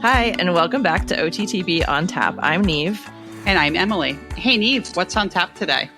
Hi, and welcome back to OTTB On Tap. I'm Neve. And I'm Emily. Hey, Neve, what's on tap today?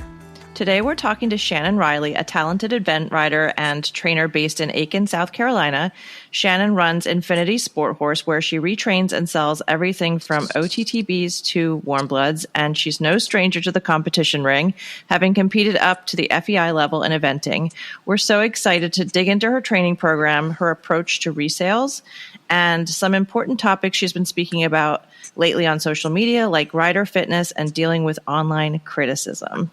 Today, we're talking to Shannon Riley, a talented event rider and trainer based in Aiken, South Carolina. Shannon runs Infinity Sport Horse, where she retrains and sells everything from OTTBs to warm bloods, and she's no stranger to the competition ring, having competed up to the FEI level in eventing. We're so excited to dig into her training program, her approach to resales, and some important topics she's been speaking about lately on social media, like rider fitness and dealing with online criticism.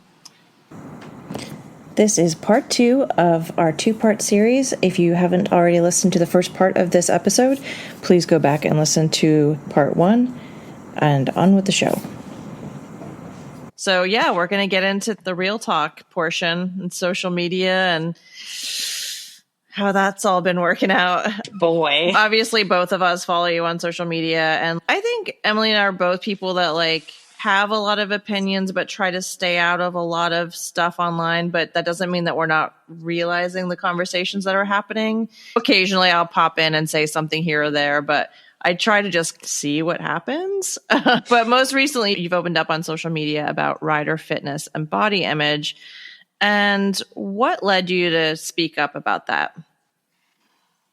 This is part 2 of our 2-part series. If you haven't already listened to the first part of this episode, please go back and listen to part 1, and on with the show. So yeah, we're going to get into the real talk portion and social media and how that's all been working out. Boy. Obviously, both of us follow you on social media, and I think Emily and I are both people that have a lot of opinions, but try to stay out of a lot of stuff online. But that doesn't mean that we're not realizing the conversations that are happening. Occasionally I'll pop in and say something here or there, but I try to just see what happens. But most recently, you've opened up on social media about rider fitness and body image. And what led you to speak up about that?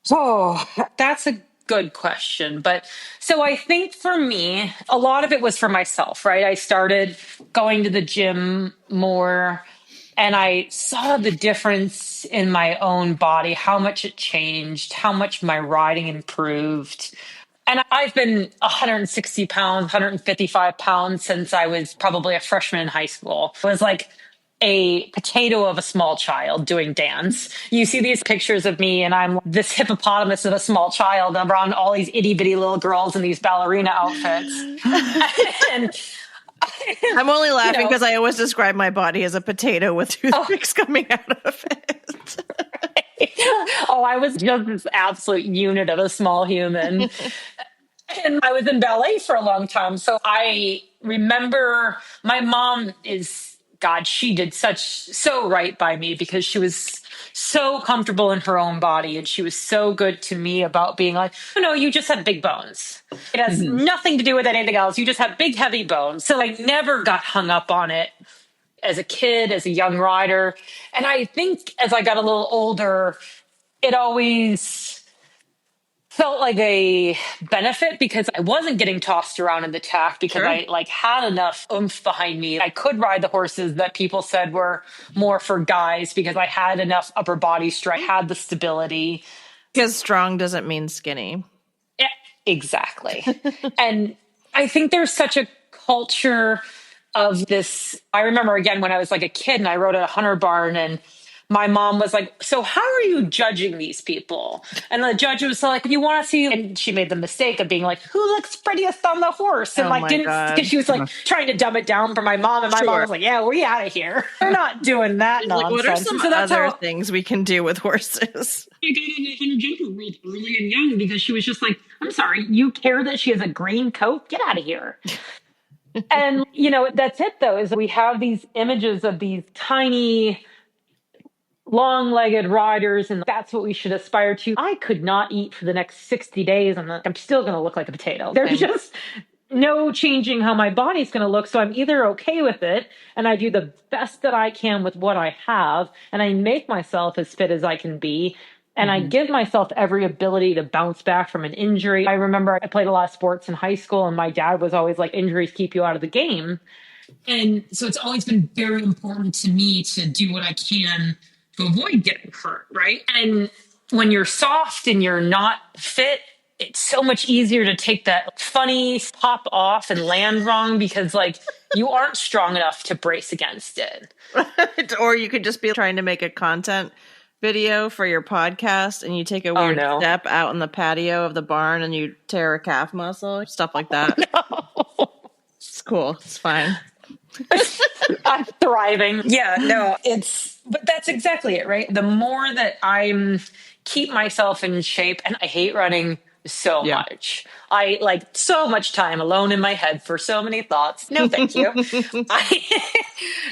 Oh, that's a good question. But so I think for me, a lot of it was for myself, right? I started going to the gym more and I saw the difference in my own body, how much it changed, how much my riding improved. And I've been 160 pounds, 155 pounds since I was probably a freshman in high school. It was like a potato of a small child doing dance. You see these pictures of me and I'm this hippopotamus of a small child. I'm around all these itty bitty little girls in these ballerina outfits. And I'm only laughing because I always describe my body as a potato with toothpicks coming out of it. Oh, I was just this absolute unit of a small human. And I was in ballet for a long time. So I remember my mom she did so right by me because she was so comfortable in her own body. And she was so good to me about being like, you just have big bones. It has nothing to do with anything else. You just have big, heavy bones. So I never got hung up on it as a kid, as a young rider. And I think as I got a little older, it always felt like a benefit because I wasn't getting tossed around in the tack because I had enough oomph behind me. I could ride the horses that people said were more for guys because I had enough upper body strength, I had the stability. Because strong doesn't mean skinny. Yeah, exactly. And I think there's such a culture of this. I remember again when I was like a kid and I rode at a hunter barn and my mom was like, so how are you judging these people? And the judge was like, you want to see, and she made the mistake of being like, who looks prettiest on the horse? And because she was like trying to dumb it down for my mom. And my mom was like, yeah, we out of here. We're not doing that nonsense. What are some other things we can do with horses? I got into hunter jumper real early and young because she was just like, I'm sorry, you care that she has a green coat? Get out of here. And, that's it though, is we have these images of these tiny long-legged riders, and that's what we should aspire to. I could not eat for the next 60 days, and I'm still going to look like a potato. There's just no changing how my body's going to look, so I'm either okay with it, and I do the best that I can with what I have, and I make myself as fit as I can be, and I give myself every ability to bounce back from an injury. I remember I played a lot of sports in high school, and my dad was always like, injuries keep you out of the game. And so it's always been very important to me to do what I can to avoid getting hurt, right? And when you're soft and you're not fit, it's so much easier to take that funny pop off and land wrong because you aren't strong enough to brace against it. Right. Or you could just be trying to make a content video for your podcast and you take a weird step out in the patio of the barn and you tear a calf muscle, stuff like that. No. It's cool. It's fine. I'm thriving. Yeah, no, but that's exactly it, right? The more that I keep myself in shape, and I hate running so much. I so much time alone in my head for so many thoughts. No, thank you.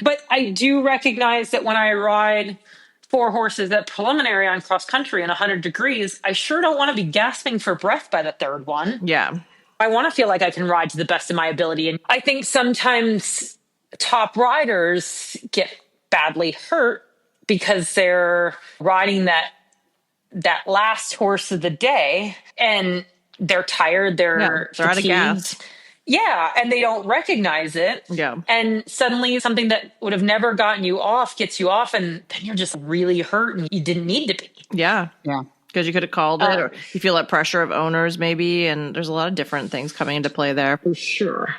But I do recognize that when I ride 4 horses at preliminary on cross country in 100 degrees, I sure don't want to be gasping for breath by the third one. Yeah. I want to feel like I can ride to the best of my ability. And I think sometimes top riders get badly hurt because they're riding that last horse of the day and they're tired, they're out of fatigued. gas. Yeah, and they don't recognize it. Yeah. And suddenly something that would have never gotten you off gets you off, and then you're just really hurt and you didn't need to be. Yeah. Yeah. Because you could have called it, or you feel that pressure of owners maybe, and there's a lot of different things coming into play there. For sure.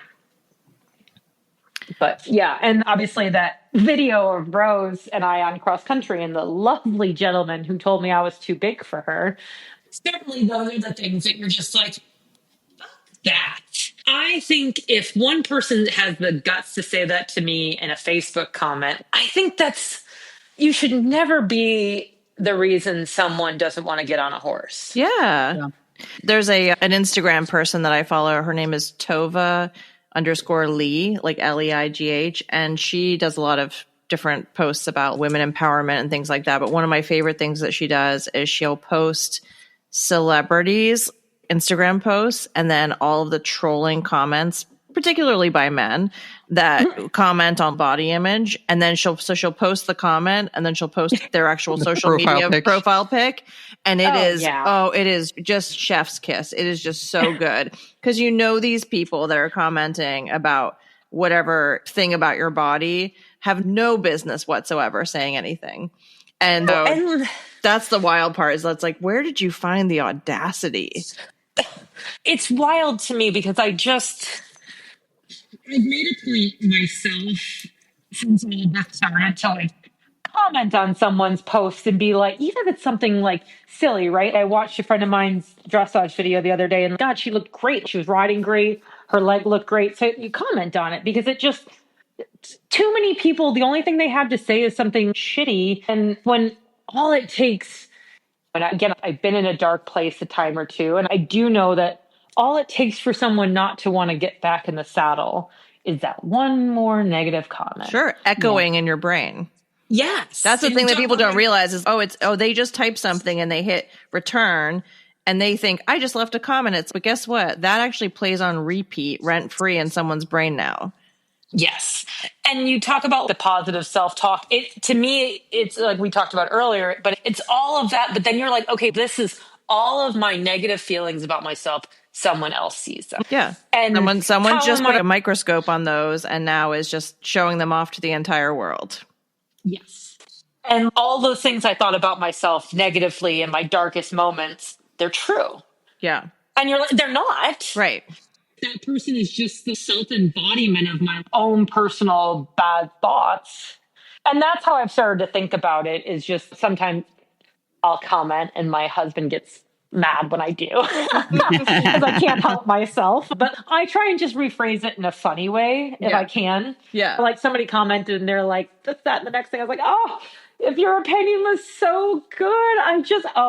But yeah, and obviously that video of Rose and I on cross country and the lovely gentleman who told me I was too big for her. Certainly those are the things that you're just like, fuck that. I think if one person has the guts to say that to me in a Facebook comment, I think you should never be the reason someone doesn't want to get on a horse. Yeah. There's an Instagram person that I follow. Her name is Tova_Lee, like Leigh, and she does a lot of different posts about women empowerment and things like that. But one of my favorite things that she does is she'll post celebrities' Instagram posts and then all of the trolling comments, particularly by men, that comment on body image. And then she'll post the comment and then she'll post their actual social media profile pic. And it is just chef's kiss. It is just so good. Because these people that are commenting about whatever thing about your body have no business whatsoever saying anything. And that's the wild part, is that's like, where did you find the audacity? It's wild to me because I've made a point myself since all of this started to like comment on someone's post and be like, even if it's something like silly, right? I watched a friend of mine's dressage video the other day and God, she looked great. She was riding great. Her leg looked great. So you comment on it because too many people, the only thing they have to say is something shitty. And when all it takes, and again, I've been in a dark place a time or two, and I do know that all it takes for someone not to want to get back in the saddle is that one more negative comment. Sure. Echoing in your brain. Yes. That's the thing that people don't realize is, they just type something and they hit return and they think, I just left a comment. But guess what? That actually plays on repeat, rent free in someone's brain now. Yes. And you talk about the positive self-talk. To me, it's like we talked about earlier, but it's all of that. But then you're like, okay, this is all of my negative feelings about myself. Someone else sees them. Yeah. And someone just put a microscope on those and now is just showing them off to the entire world. Yes. And all those things I thought about myself negatively in my darkest moments, they're true. Yeah. And you're like, they're not. Right. That person is just the self-embodiment of my own personal bad thoughts. And that's how I've started to think about it, is just sometimes I'll comment and my husband gets mad when I do because I can't help myself. But I try and just rephrase it in a funny way if I can. Yeah. Like somebody commented and they're like, that's that. And the next thing I was like, oh, if your opinion was so good,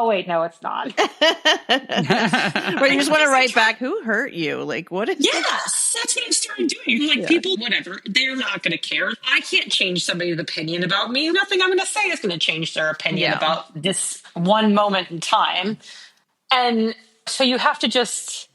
wait, no, it's not. But you just want to write back, who hurt you? Like, what is Yes, that's what I've started doing. Like, people, whatever, they're not going to care. I can't change somebody's opinion about me. Nothing I'm going to say is going to change their opinion about this one moment in time. And so you have to just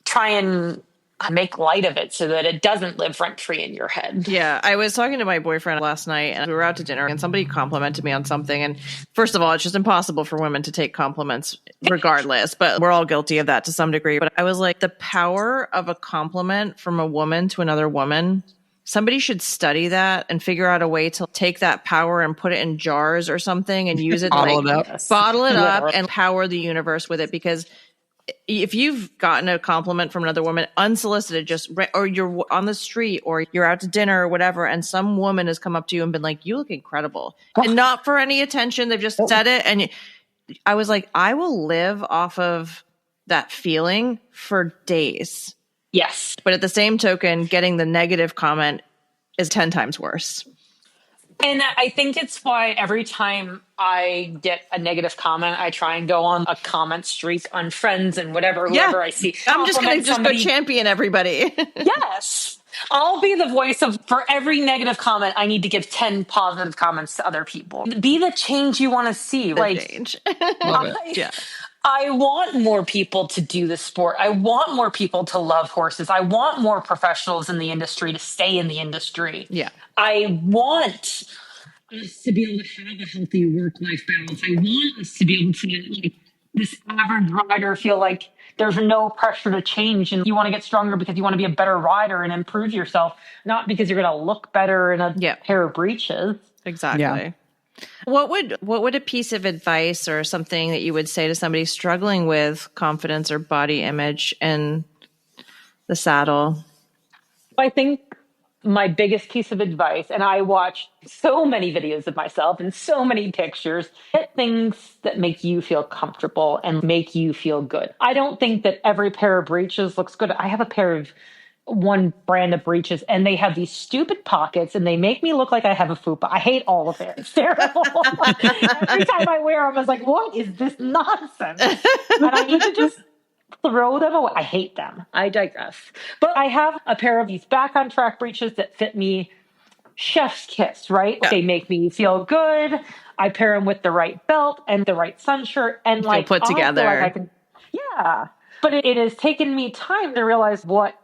try and make light of it so that it doesn't live rent-free in your head. Yeah, I was talking to my boyfriend last night and we were out to dinner and somebody complimented me on something. And first of all, it's just impossible for women to take compliments regardless, but we're all guilty of that to some degree. But I was like, the power of a compliment from a woman to another woman, somebody should study that and figure out a way to take that power and put it in jars or something and use it bottle it up and power the universe with it. Because if you've gotten a compliment from another woman unsolicited, or you're on the street or you're out to dinner or whatever, and some woman has come up to you and been like, you look incredible, and not for any attention, they've just said it. And I was like, I will live off of that feeling for days. Yes. But at the same token, getting the negative comment is 10 times worse. And I think it's why every time I get a negative comment, I try and go on a comment streak on friends and whoever I see. I'm just going to go champion everybody. Yes. I'll be the voice for every negative comment, I need to give 10 positive comments to other people. Be the change you want to see. Change. Love it. Yeah. I want more people to do the sport. I want more people to love horses. I want more professionals in the industry to stay in the industry. Yeah. I want us to be able to have a healthy work-life balance. I want us to be able to, like, this average rider feel like there's no pressure to change, and you want to get stronger because you want to be a better rider and improve yourself, not because you're going to look better in a pair of breeches. Exactly. Yeah. What would a piece of advice or something that you would say to somebody struggling with confidence or body image in the saddle? I think my biggest piece of advice, and I watch so many videos of myself and so many pictures, get things that make you feel comfortable and make you feel good. I don't think that every pair of breeches looks good. I have a pair of one brand of breeches and they have these stupid pockets and they make me look like I have a fupa. I hate all of it. It's terrible. Every time I wear them, I was like, what is this nonsense? And I need to just throw them away. I hate them. I digress. But I have a pair of these back on track breeches that fit me chef's kiss, right? Yeah. They make me feel good. I pair them with the right belt and the right sun shirt and like put together. Like I can, yeah. But it has taken me time to realize what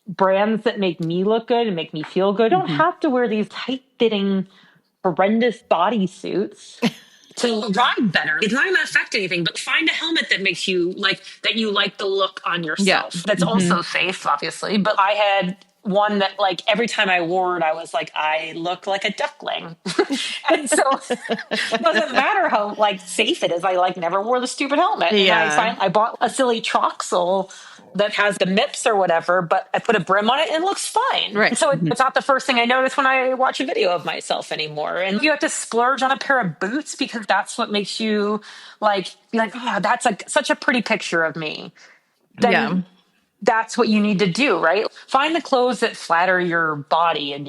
brands that make me look good and make me feel good. I don't have to wear these tight-fitting, horrendous bodysuits to ride better. It's not going to affect anything, but find a helmet that makes you like the look on yourself. Yeah. That's also safe, obviously. But I had one that like every time I wore it, I was like, I look like a duckling. And so it doesn't matter how like safe it is. I like never wore the stupid helmet. Yeah. And I bought a silly troxel that has the MIPS or whatever, but I put a brim on it and it looks fine. Right. And so it's not the first thing I notice when I watch a video of myself anymore. And you have to splurge on a pair of boots because that's what makes you like, be like, oh, that's like such a pretty picture of me. Then that's what you need to do, right? Find the clothes that flatter your body and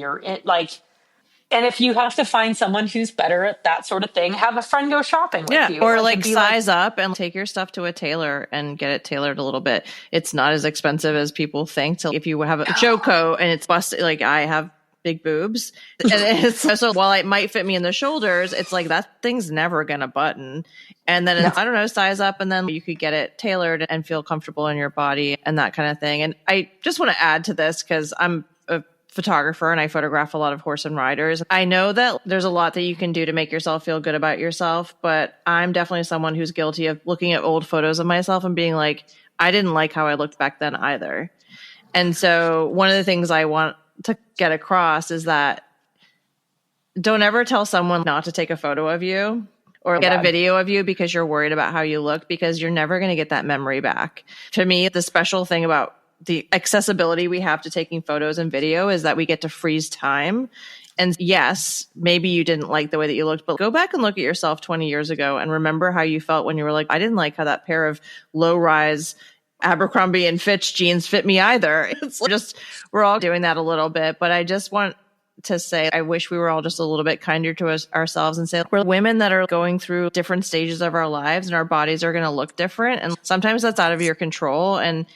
and if you have to find someone who's better at that sort of thing, have a friend go shopping with you. Or like size up and take your stuff to a tailor and get it tailored a little bit. It's not as expensive as people think. So if you have a show coat and it's busted, like I have big boobs, and so while it might fit me in the shoulders, it's like that thing's never going to button. And then I don't know, size up, and then you could get it tailored and feel comfortable in your body and that kind of thing. And I just want to add to this because I'm a photographer and I photograph a lot of horse and riders. I know that there's a lot that you can do to make yourself feel good about yourself, but I'm definitely someone who's guilty of looking at old photos of myself and being like, I didn't like how I looked back then either. And so one of the things I want to get across is that don't ever tell someone not to take a photo of you or get a video of you because you're worried about how you look, because you're never going to get that memory back. To me, the special thing about the accessibility we have to taking photos and video is that we get to freeze time. And yes, maybe you didn't like the way that you looked, but go back and look at yourself 20 years ago and remember how you felt when you were like, I didn't like how that pair of low-rise Abercrombie and Fitch jeans fit me either. It's just, we're all doing that a little bit, but I just want to say, I wish we were all just a little bit kinder to ourselves and say, we're women that are going through different stages of our lives and our bodies are going to look different. And sometimes that's out of your control. And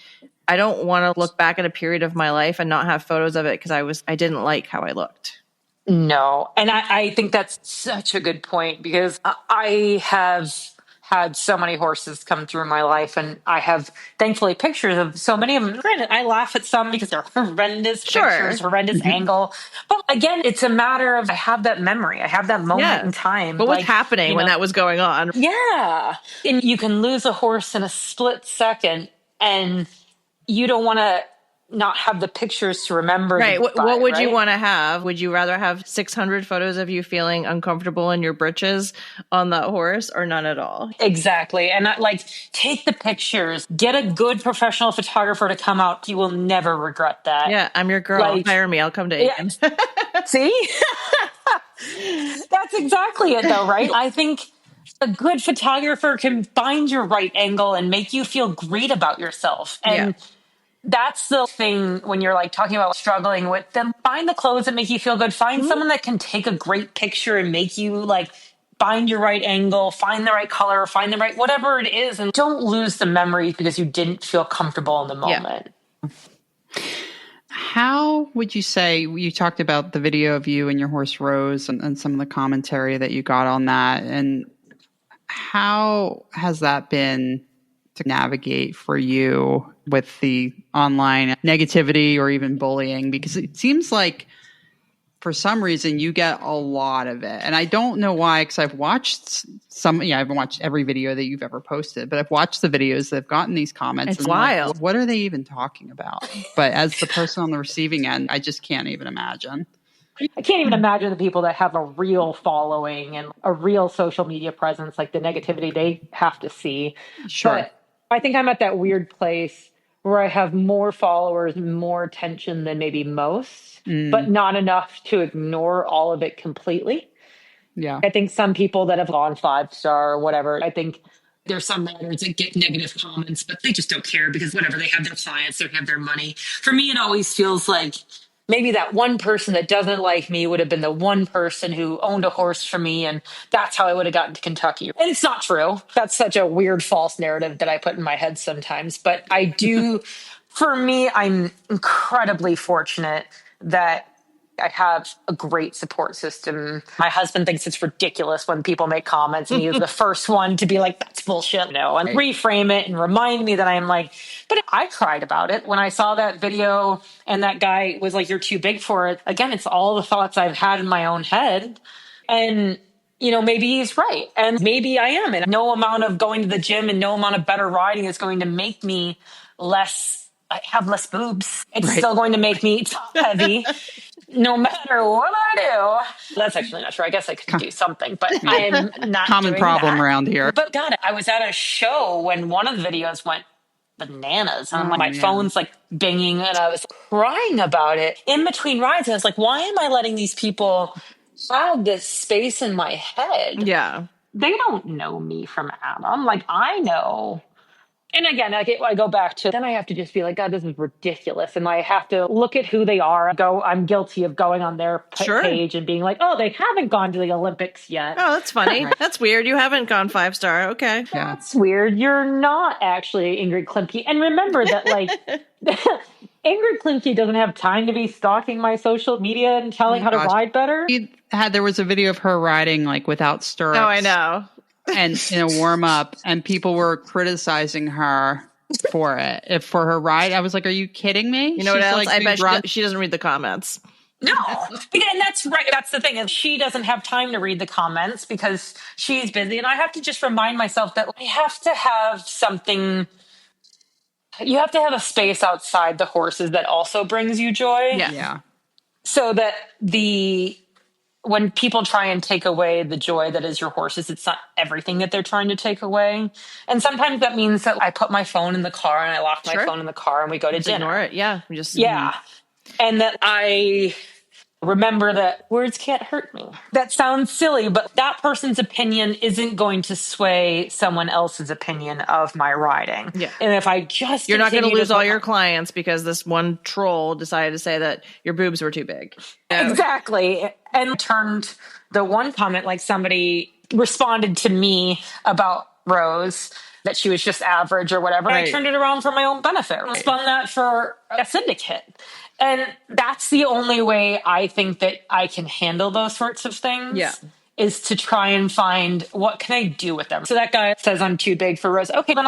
I don't want to look back at a period of my life and not have photos of it because I didn't like how I looked. No. And I think that's such a good point because I have had so many horses come through my life and I have thankfully pictures of so many of them. Granted, I laugh at some because they're horrendous pictures, horrendous angle. But again, it's a matter of I have that memory. I have that moment in time. But what's happening when that was going on? Yeah. And you can lose a horse in a split second and you don't want to not have the pictures to remember. Right. What would you want to have? Would you rather have 600 photos of you feeling uncomfortable in your britches on that horse or none at all? Exactly. And take the pictures, get a good professional photographer to come out. You will never regret that. Yeah. I'm your girl. Hire me. I'll come to Aiken. See? That's exactly it though, right? I think a good photographer can find your right angle and make you feel great about yourself. And that's the thing when you're talking about struggling with them. Find the clothes that make you feel good. Find someone that can take a great picture and make you find your right angle, find the right color, find the right whatever it is. And don't lose the memory because you didn't feel comfortable in the moment. Yeah. How would you say, you talked about the video of you and your horse Rose and some of the commentary that you got on that. And How has that been to navigate for you with the online negativity or even bullying? Because it seems like for some reason you get a lot of it. And I don't know why, because I've watched I haven't watched every video that you've ever posted, but I've watched the videos that have gotten these comments. It's wild. Like, what are they even talking about? But as the person on the receiving end, I just can't even imagine. I can't even imagine the people that have a real following and a real social media presence, like the negativity they have to see. Sure. But I think I'm at that weird place where I have more followers, more attention than maybe most, but not enough to ignore all of it completely. Yeah. I think some people that have gone 5-star or whatever, I think there's some writers that get negative comments, but they just don't care because whatever, they have their clients, they have their money. For me, it always feels like maybe that one person that doesn't like me would have been the one person who owned a horse for me, and that's how I would have gotten to Kentucky. And it's not true. That's such a weird false narrative that I put in my head sometimes. But I do, for me, I'm incredibly fortunate that I have a great support system. My husband thinks it's ridiculous when people make comments, and he is the first one to be like, that's bullshit, and reframe it and remind me that I'm like, but I cried about it when I saw that video and that guy was like, you're too big for it. Again, it's all the thoughts I've had in my own head. And, maybe he's right. And maybe I am. And no amount of going to the gym and no amount of better riding is going to make me have less boobs. It's still going to make me top heavy. No matter what I do. That's actually not true. I guess I could do something, but I'm not common doing problem that. around here. But God, I was at a show when one of the videos went bananas. And my phone's like binging, and I was crying about it in between rides. I was like, why am I letting these people have this space in my head? Yeah. They don't know me from Adam. Like, I know. And again, I go back to, then I have to just be like, God, this is ridiculous. And I have to look at who they are. I'm guilty of going on their page and being like, oh, they haven't gone to the Olympics yet. Oh, that's funny. That's weird. You haven't gone 5-star. Okay. That's weird. You're not actually Ingrid Klimke. And remember that, like, Ingrid Klimke doesn't have time to be stalking my social media and telling how to ride better. There was a video of her riding like without stirrups. Oh, I know. And in a warm up, and people were criticizing her for her ride. I was like, "Are you kidding me?" You know what else? Like, I bet she doesn't read the comments. No, and that's right. That's the thing. And she doesn't have time to read the comments because she's busy. And I have to just remind myself that I have to have something. You have to have a space outside the horses that also brings you joy. Yeah. So that when people try and take away the joy that is your horses, it's not everything that they're trying to take away. And sometimes that means that I put my phone in the car and I lock my phone in the car and we go to dinner. Ignore it. Yeah. And that I remember that words can't hurt me. That sounds silly, but that person's opinion isn't going to sway someone else's opinion of my riding. Yeah. And if I just You're not going to lose all your clients because this one troll decided to say that your boobs were too big. Exactly. And turned the one comment, like somebody responded to me about Rose, that she was just average or whatever. Right. I turned it around for my own benefit. I spun that for a syndicate. And that's the only way I think that I can handle those sorts of things. Yeah. Is to try and find what can I do with them. So that guy says I'm too big for Rose. Okay, then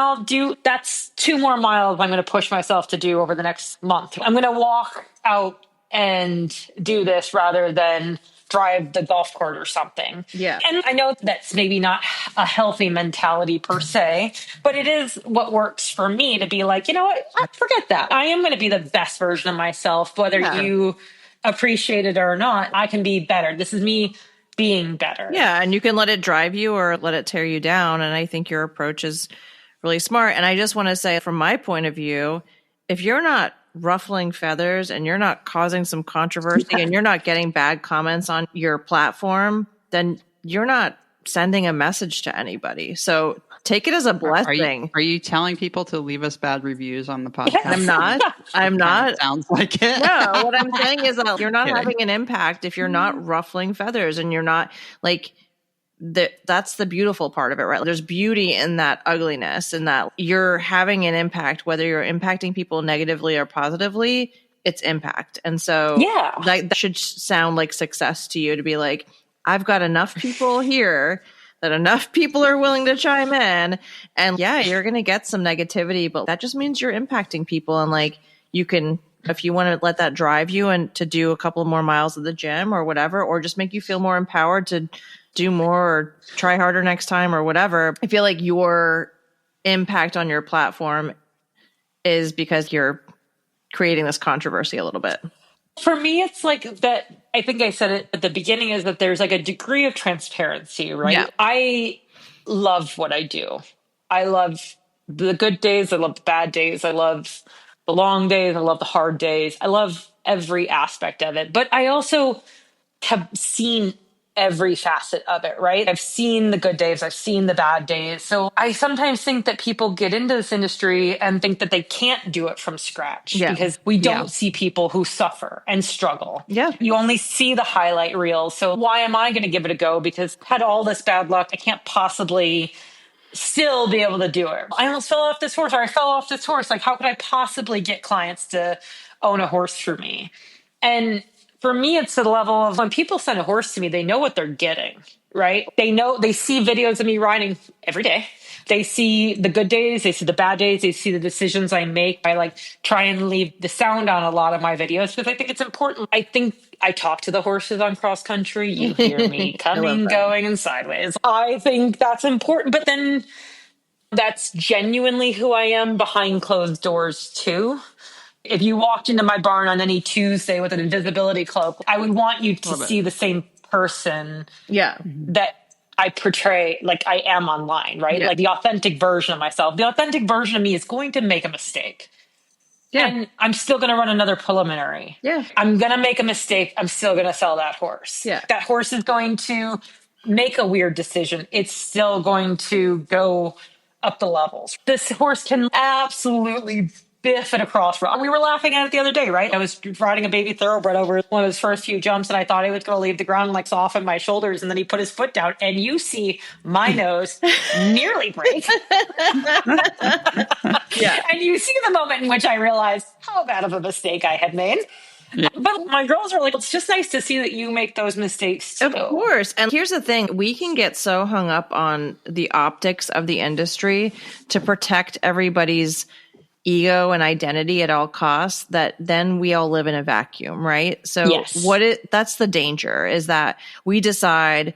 that's 2 more miles I'm going to push myself to do over the next month. I'm going to walk out and do this rather than drive the golf cart or something. Yeah. And I know that's maybe not a healthy mentality per se, but it is what works for me to be like, you know what? Forget that. I am going to be the best version of myself, whether you appreciate it or not. I can be better. This is me being better. Yeah. And you can let it drive you or let it tear you down. And I think your approach is really smart. And I just want to say, from my point of view, if you're not ruffling feathers and you're not causing some controversy and you're not getting bad comments on your platform, then you're not sending a message to anybody. So take it as a blessing. Are you telling people to leave us bad reviews on the podcast? I'm not. Sounds like it. No, what I'm saying is that you're not having an impact if you're not ruffling feathers and you're not like that's the beautiful part of it, right? There's beauty in that ugliness and that you're having an impact, whether you're impacting people negatively or positively, it's impact. And so that should sound like success to you to be like, I've got enough people here that enough people are willing to chime in. And yeah, you're going to get some negativity, but that just means you're impacting people. And like, you can, if you want to let that drive you and to do a couple more miles at the gym or whatever, or just make you feel more empowered to do more or try harder next time or whatever. I feel like your impact on your platform is because you're creating this controversy a little bit. For me, it's like that. I think I said it at the beginning, is that there's like a degree of transparency, right? Yeah. I love what I do. I love the good days. I love the bad days. I love the long days. I love the hard days. I love every aspect of it. But I also have seen every facet of it, right? I've seen the good days. I've seen the bad days. So I sometimes think that people get into this industry and think that they can't do it from scratch because we don't see people who suffer and struggle. Yeah. You only see the highlight reels. So why am I going to give it a go? Because I had all this bad luck. I can't possibly still be able to do it. I almost fell off this horse, or I fell off this horse. Like, how could I possibly get clients to own a horse for me? And for me, it's the level of when people send a horse to me, they know what they're getting, right? They know, they see videos of me riding every day. They see the good days, they see the bad days, they see the decisions I make. I like try and leave the sound on a lot of my videos because I think it's important. I think I talk to the horses on cross country. You hear me coming, going, and sideways. I think that's important. But then that's genuinely who I am behind closed doors too. If you walked into my barn on any Tuesday with an invisibility cloak, I would want you to see the same person that I portray, like I am online, right? Like the authentic version of myself. The authentic version of me is going to make a mistake. Yeah. And I'm still going to run another preliminary. Yeah. I'm going to make a mistake. I'm still going to sell that horse. Yeah. That horse is going to make a weird decision. It's still going to go up the levels. This horse can absolutely biff it across. We were laughing at it the other day, right? I was riding a baby thoroughbred over one of his first few jumps, and I thought he was going to leave the ground and like soften my shoulders, and then he put his foot down, and you see my nose nearly break. And you see the moment in which I realized how bad of a mistake I had made. Yeah. But my girls are like, it's just nice to see that you make those mistakes too. Of course. And here's the thing. We can get so hung up on the optics of the industry to protect everybody's ego and identity at all costs that then we all live in a vacuum, right? So that's the danger, is that we decide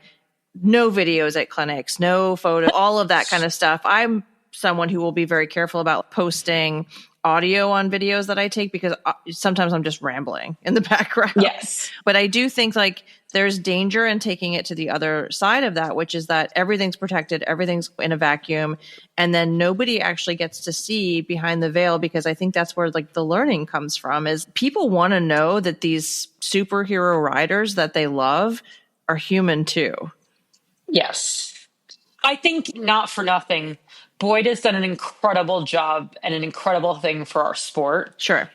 no videos at clinics, no photos, all of that kind of stuff. I'm someone who will be very careful about posting audio on videos that I take because sometimes I'm just rambling in the background. Yes. But I do think like there's danger in taking it to the other side of that, which is that everything's protected, everything's in a vacuum, and then nobody actually gets to see behind the veil, because I think that's where like the learning comes from, is people want to know that these superhero riders that they love are human too. Yes. I think not for nothing, Boyd has done an incredible job and an incredible thing for our sport. Sure.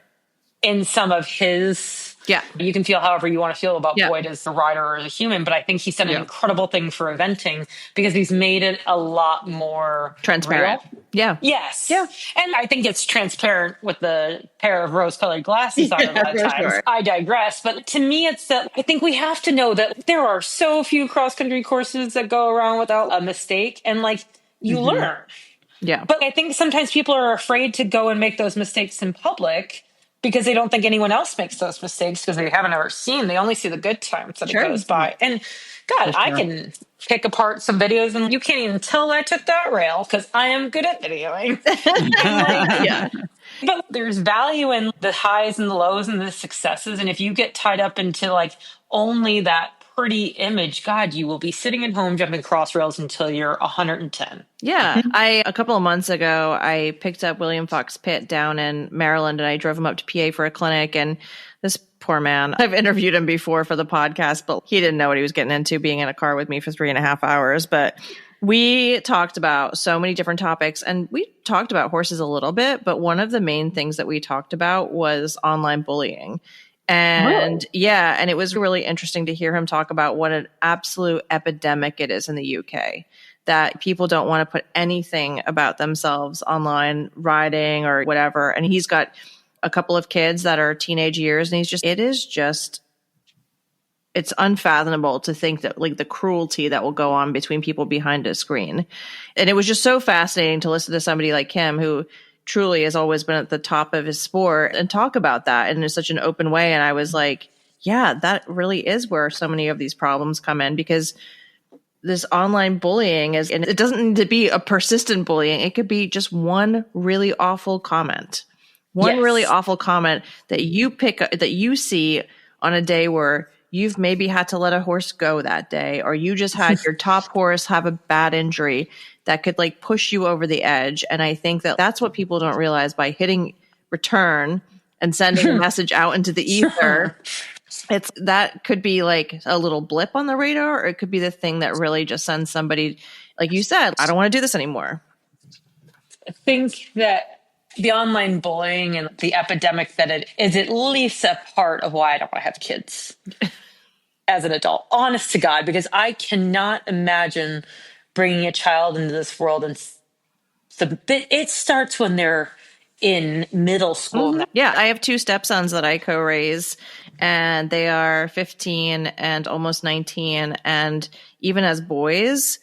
In some of his, you can feel however you want to feel about Boyd as a rider or as a human, but I think he's done an incredible thing for eventing because he's made it a lot more transparent. Real. Yeah. Yes. Yeah. And I think it's transparent with the pair of rose-colored glasses on a lot of times. Sure. I digress. But to me, it's that I think we have to know that there are so few cross-country courses that go around without a mistake. And like, you learn. Yeah. But I think sometimes people are afraid to go and make those mistakes in public because they don't think anyone else makes those mistakes because they haven't ever seen. They only see the good times that it goes by. And God, I can pick apart some videos and you can't even tell I took that rail because I am good at videoing. But there's value in the highs and the lows and the successes. And if you get tied up into like only that pretty image, God, you will be sitting at home jumping cross rails until you're 110. Yeah. A couple of months ago, I picked up William Fox Pitt down in Maryland and I drove him up to PA for a clinic. And this poor man, I've interviewed him before for the podcast, but he didn't know what he was getting into being in a car with me for 3.5 hours. But we talked about so many different topics, and we talked about horses a little bit, but one of the main things that we talked about was online bullying. And and it was really interesting to hear him talk about what an absolute epidemic it is in the UK, that people don't want to put anything about themselves online, riding or whatever. And he's got a couple of kids that are teenage years, and it is just it's unfathomable to think that like the cruelty that will go on between people behind a screen. And it was just so fascinating to listen to somebody like Kim, who truly has always been at the top of his sport, and talk about that in such an open way. And I was like, yeah, that really is where so many of these problems come in, because this online bullying is, and it doesn't need to be a persistent bullying. It could be just one really awful comment, really awful comment that you see on a day where you've maybe had to let a horse go that day, or you just had your top horse have a bad injury that could like push you over the edge. And I think that that's what people don't realize by hitting return and sending a message out into the ether. It's that could be like a little blip on the radar, or it could be the thing that really just sends somebody, like you said, I don't want to do this anymore. I think that the online bullying and the epidemic that it is at least a part of why I don't want to have kids as an adult, honest to God, because I cannot imagine bringing a child into this world. And it starts when they're in middle school. Mm-hmm. Yeah, I have two stepsons that I co-raise, and they are 15 and almost 19. And even as boys,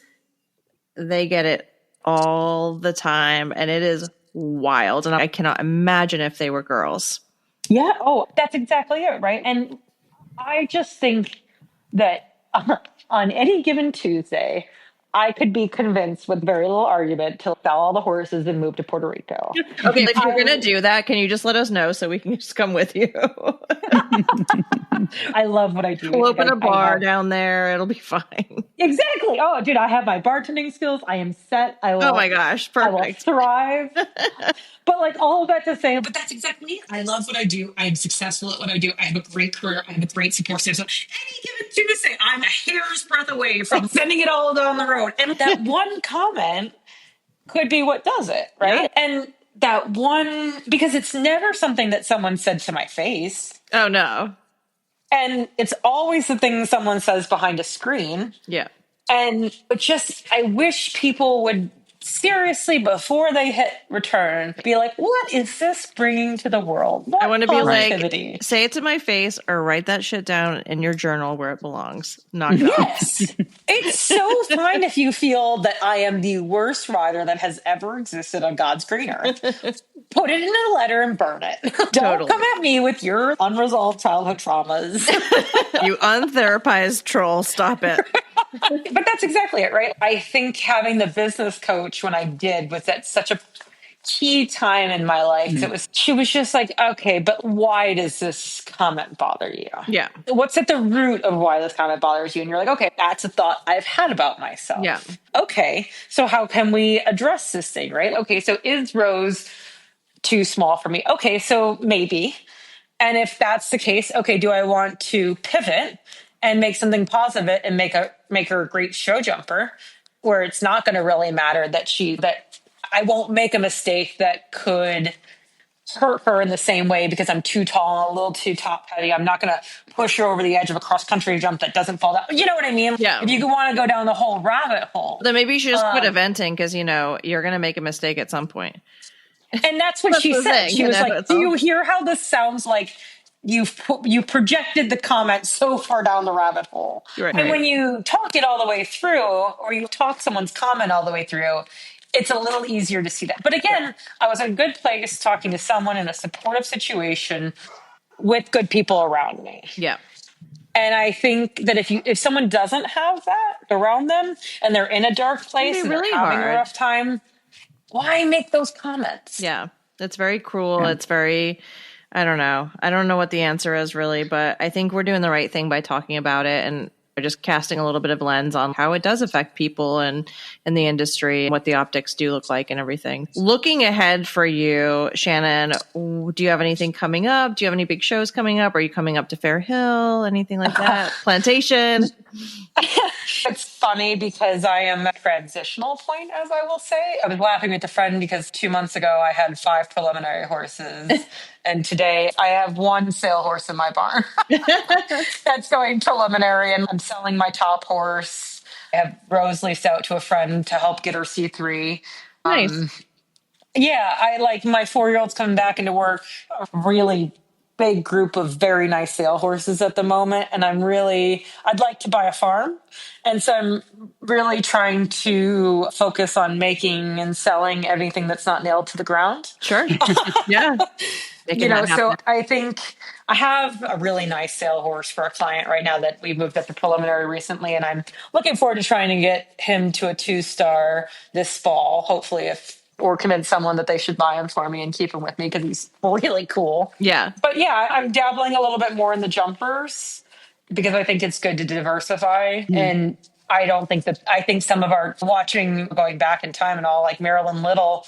they get it all the time, and it is wild. And I cannot imagine if they were girls. Yeah. Oh, that's exactly it. Right. And I just think that on any given Tuesday, I could be convinced with very little argument to sell all the horses and move to Puerto Rico. Okay, if you're going to do that, can you just let us know so we can just come with you? I love what I do. We'll open a bar down there. It'll be fine. Exactly. Oh, dude, I have my bartending skills. I am set. Oh my gosh, perfect. I will thrive. But like all of that to say, but that's exactly it. I love what I do. I am successful at what I do. I have a great career. I have a great support system. Any given Tuesday, I'm a hair's breadth away from sending it all down the road. And that one comment could be what does it, right? Yeah. And that one, because it's never something that someone said to my face. Oh, no. And it's always the thing someone says behind a screen. Yeah. And I wish people would seriously, before they hit return, be like, what is this bringing to the world? What I want to be like, say it to my face, or write that shit down in your journal where it belongs. Knock it off. It's so fine if you feel that I am the worst rider that has ever existed on God's green earth. Put it in a letter and burn it. Don't come at me with your unresolved childhood traumas. You untherapized troll. Stop it. But that's exactly it, right? I think having the business coach when I did was at such a key time in my life. She was just like, okay, but why does this comment bother you? Yeah. What's at the root of why this comment bothers you? And you're like, okay, that's a thought I've had about myself. Yeah. Okay, so how can we address this thing, right? Okay, so is Rose too small for me? Okay, so maybe. And if that's the case, okay, do I want to pivot and make something positive and make her a great show jumper, where it's not going to really matter that I won't make a mistake that could hurt her in the same way because I'm too tall and a little too top heavy. I'm not going to push her over the edge of a cross country jump that doesn't fall down. You know what I mean? Yeah. If you want to go down the whole rabbit hole, then maybe you should just quit eventing, because you're going to make a mistake at some point. And that's what she said. She was like, "Do you hear how this sounds like?" You projected the comment so far down the rabbit hole. Right. And when you talk it all the way through, or you talk someone's comment all the way through, it's a little easier to see that. But again, I was in a good place talking to someone in a supportive situation with good people around me. Yeah. And I think that if someone doesn't have that around them and they're in a dark place and really they're having hard. a rough time, why make those comments? Yeah. It's very cruel. Yeah. It's very... I don't know. I don't know what the answer is really, but I think we're doing the right thing by talking about it and just casting a little bit of lens on how it does affect people and in the industry, and what the optics do look like and everything. Looking ahead for you, Shannon, do you have anything coming up? Do you have any big shows coming up? Are you coming up to Fair Hill? Anything like that? Plantation? It's funny because I am at a transitional point, as I will say. I was laughing with a friend because 2 months ago I had 5 preliminary horses. And today I have 1 sale horse in my barn that's going preliminary, and I'm selling my top horse. I have Rose leased out to a friend to help get her C3. Nice. Yeah, I like my 4-year-old's coming back into work really big group of very nice sale horses at the moment, and I'd like to buy a farm. And so I'm really trying to focus on making and selling everything that's not nailed to the ground. Sure. Yeah. So I think I have a really nice sale horse for a client right now that we moved up to preliminary recently, and I'm looking forward to trying to get him to a 2-star this fall, hopefully, or convince someone that they should buy him for me and keep him with me because he's really cool. Yeah. But yeah, I'm dabbling a little bit more in the jumpers because I think it's good to diversify. And I think some of our watching going back in time and all, like Marilyn Little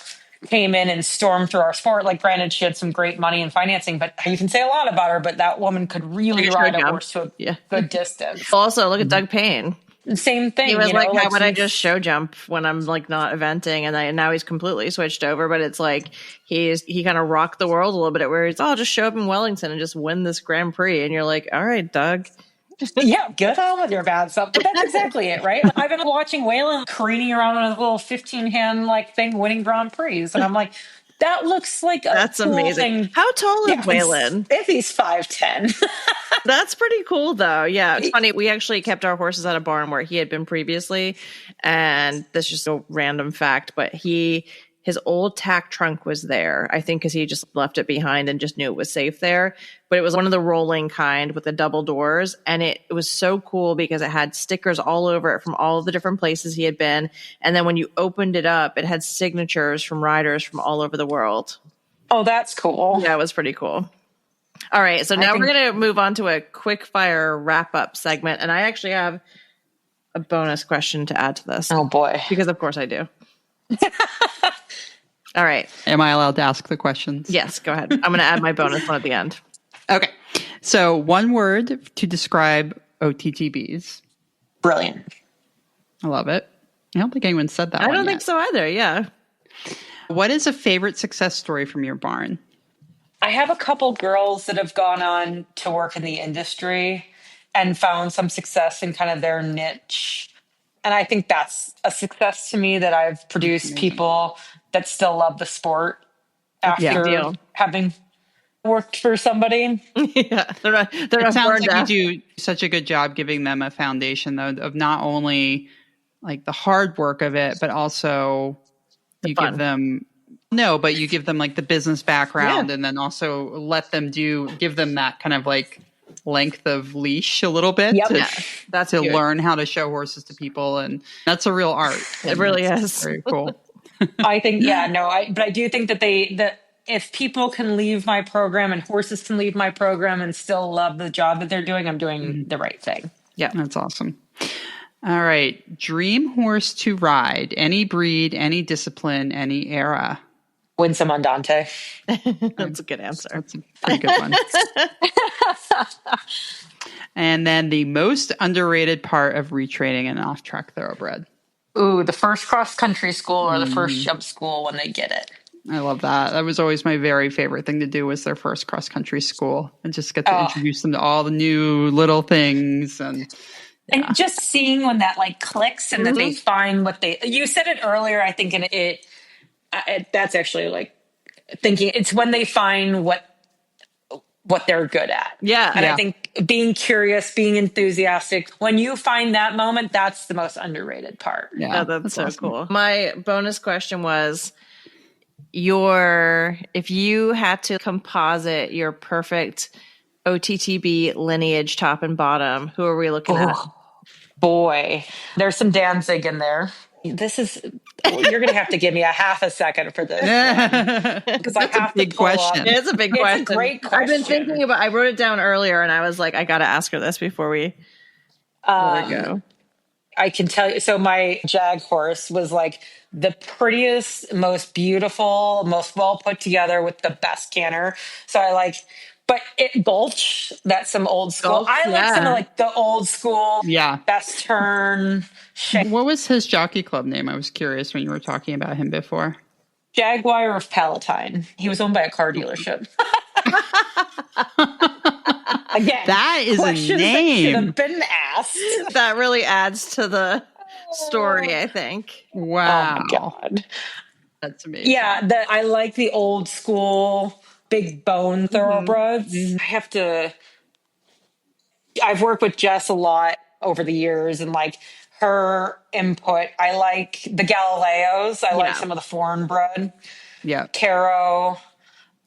came in and stormed through our sport. Like, granted, she had some great money and financing, but you can say a lot about her, but that woman could really ride a horse to a good distance. Also, look at Doug Payne. Same thing. He was like, how would I just show jump when I'm like not eventing? And now he's completely switched over, but it's like he kind of rocked the world a little bit where he's, just show up in Wellington and just win this Grand Prix. And you're like, all right, Doug. Yeah, get on with your bad stuff. But that's exactly it, right? I've been watching Waylon careening around on his little 15-hand like thing, winning Grand Prix. And I'm like, that looks like that's cool amazing. thing. How tall is Waylon? If he's 5'10". That's pretty cool, though. Yeah, it's funny. We actually kept our horses at a barn where he had been previously, and this is just a random fact, but his old tack trunk was there, I think, because he just left it behind and just knew it was safe there. But it was one of the rolling kind with the double doors, and it was so cool because it had stickers all over it from all of the different places he had been. And then when you opened it up, it had signatures from riders from all over the world. Oh, that's cool. Yeah, it was pretty cool. All right, so now we're going to move on to a quick fire wrap up segment, and I actually have a bonus question to add to this. Oh boy, because of course I do. All right. Am I allowed to ask the questions? Yes, go ahead. I'm going to add my bonus one at the end. Okay. So, one word to describe OTTBs. Brilliant. I love it. I don't think anyone said that. I don't think so either. Yeah. What is a favorite success story from your barn? I have a couple girls that have gone on to work in the industry and found some success in kind of their niche. And I think that's a success to me, that I've produced people that still love the sport after having worked for somebody. Yeah, it sounds like you do such a good job giving them a foundation, though, of not only like the hard work of it, but also you give them like the business background, and then also give them that kind of like length of leash a little bit to learn how to show horses to people, and that's a real art. It really is very cool. I think, but I do think that if people can leave my program and horses can leave my program and still love the job that they're doing, I'm doing the right thing. Yeah, that's awesome. All right, dream horse to ride, any breed, any discipline, any era. Winsome Andante. That's a good answer. That's a pretty good one. And then the most underrated part of retraining an off-track thoroughbred. Ooh, the first cross-country school or the first jump school when they get it. I love that. That was always my very favorite thing to do, was their first cross-country school, and just get to introduce them to all the new little things. And just seeing when that like clicks and that they find what you said it earlier, I think, and that's actually like thinking it's when they find what they're good at. Yeah. And I think being curious, being enthusiastic, when you find that moment, that's the most underrated part. Yeah, that's so awesome. Cool. My bonus question was, if you had to composite your perfect OTTB lineage top and bottom, who are we looking at? Boy, there's some Danzig in there. You're going to have to give me a half a second for this. Because I have to pull question. It's a big question. It's a great question. I've been thinking I wrote it down earlier and I was like, I got to ask her this before we go. I can tell you. So my Jag horse was like the prettiest, most beautiful, most well put together with the best canter. So but it Gulch, that's some old school. I like some of like the old school, best turn. What was his jockey club name? I was curious when you were talking about him before. Jaguar of Palatine. He was owned by a car dealership. Again, that is a name. That should have been asked. That really adds to the story, I think. Wow. Oh my God. That's amazing. Yeah, I like the old school big bone thoroughbreds. I've worked with Jess a lot over the years, and like her input. I like the Galileos. I like some of the foreign bred. Yeah. Caro.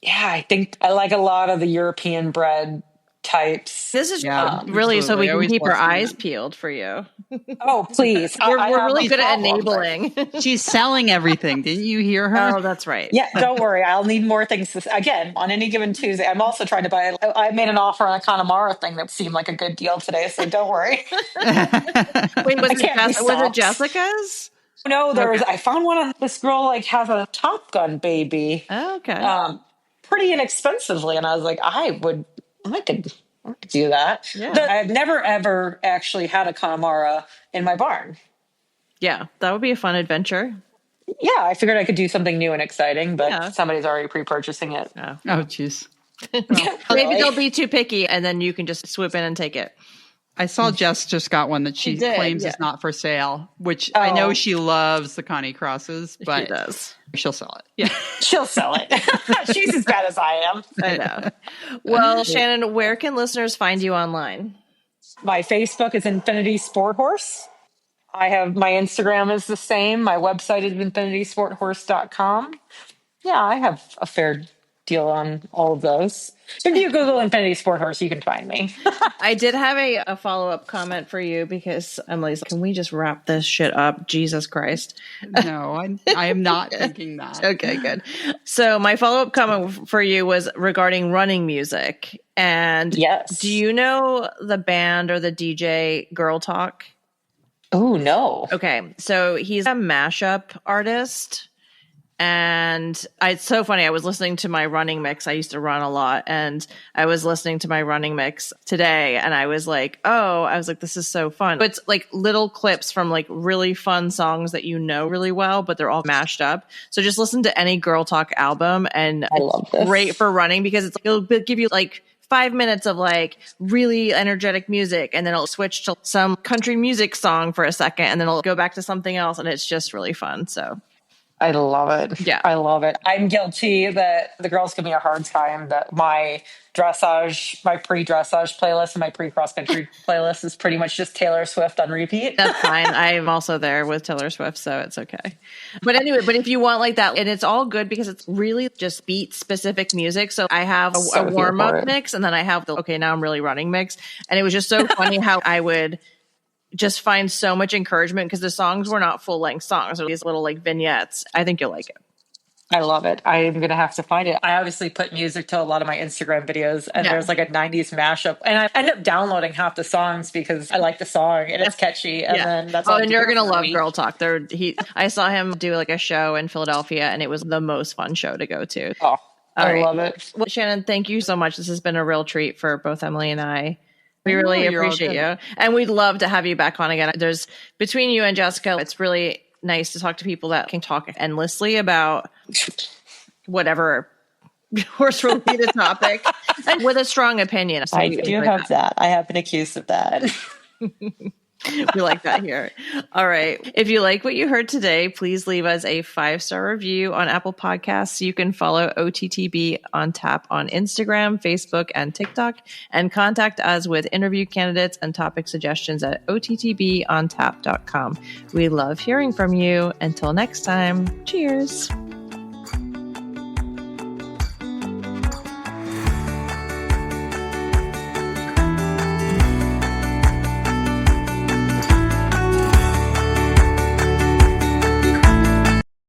Yeah, I think I like a lot of the European bred types. This is absolutely. really so we I can always keep our love seeing eyes it. peeled for you. Oh, please. We're I have really a good at problem, but- enabling. She's selling everything. Didn't you hear her? Oh, that's right. Yeah, don't worry. I'll need more things again on any given Tuesday. I'm also trying to buy. I made an offer on a Connemara thing that seemed like a good deal today, so don't worry. Wait, was it stopped. Jessica's? No, there was. I found one on this girl like has a Top Gun baby. Oh, okay. Pretty inexpensively, and I was like, I could do that. Yeah. But I've never ever actually had a Connemara in my barn. Yeah, that would be a fun adventure. Yeah, I figured I could do something new and exciting, but Yeah. somebody's already pre-purchasing it. Oh. Oh, jeez. Maybe they'll be too picky, and then you can just swoop in and take it. I saw Jess just got one that she did, claims yeah. is not for sale, which I know she loves the Connie crosses, but She does. she'll sell it. Yeah, She'll sell it. She's as bad as I am. I know. Well, Shannon, where can listeners find you online? My Facebook is Infinity Sport Horse. I have my Instagram is the same. My website is infinitysporthorse.com. Yeah, I have a fair deal on all of those. If you Google Infinity Sport Horse, you can find me. I did have a follow-up comment for you because Emily's like, can we just wrap this shit up? Jesus Christ. No, I am not thinking that. Okay, good. So my follow-up comment for you was regarding running music. And Yes. do you know the band or the DJ Girl Talk? Oh, no. Okay, so he's a mashup artist. And it's so funny. I was listening to my running mix. I used to run a lot, and I was listening to my running mix today, and I was like, this is so fun. It's like little clips from like really fun songs that you know really well, but they're all mashed up. So just listen to any Girl Talk album, and I love this. Great for running because it'll give you like 5 minutes of like really energetic music, and then it'll switch to some country music song for a second, and then it'll go back to something else, and it's just really fun. So I love it. Yeah. I love it. I'm guilty that the girls give me a hard time that my dressage, my pre-dressage playlist and my pre-cross country playlist is pretty much just Taylor Swift on repeat. that's fine. I'm also there with Taylor Swift, so it's okay. But anyway, if you want like that, and it's all good because it's really just beat specific music. So I have a warm up mix, and then I have the now I'm really running mix. And it was just so funny how I would just find so much encouragement because the songs were not full length songs. They're these little like vignettes. I think you'll like it. I love it. I'm going to have to find it. I obviously put music to a lot of my Instagram videos, and there's like a 90s mashup. And I end up downloading half the songs because I like the song and it's catchy. And then that's all. And you're going to love Girl Talk. I saw him do like a show in Philadelphia, and it was the most fun show to go to. Oh, I love it. Well, Shannon, thank you so much. This has been a real treat for both Emily and I. We really appreciate you. And we'd love to have you back on again. Between you and Jessica, it's really nice to talk to people that can talk endlessly about whatever horse-related topic and with a strong opinion. So I do have that. I have been accused of that. We like that here. All right. If you like what you heard today, please leave us a 5-star review on Apple Podcasts. You can follow OTTB on Tap on Instagram, Facebook, and TikTok, and contact us with interview candidates and topic suggestions at OTTBontap.com. We love hearing from you. Until next time, cheers.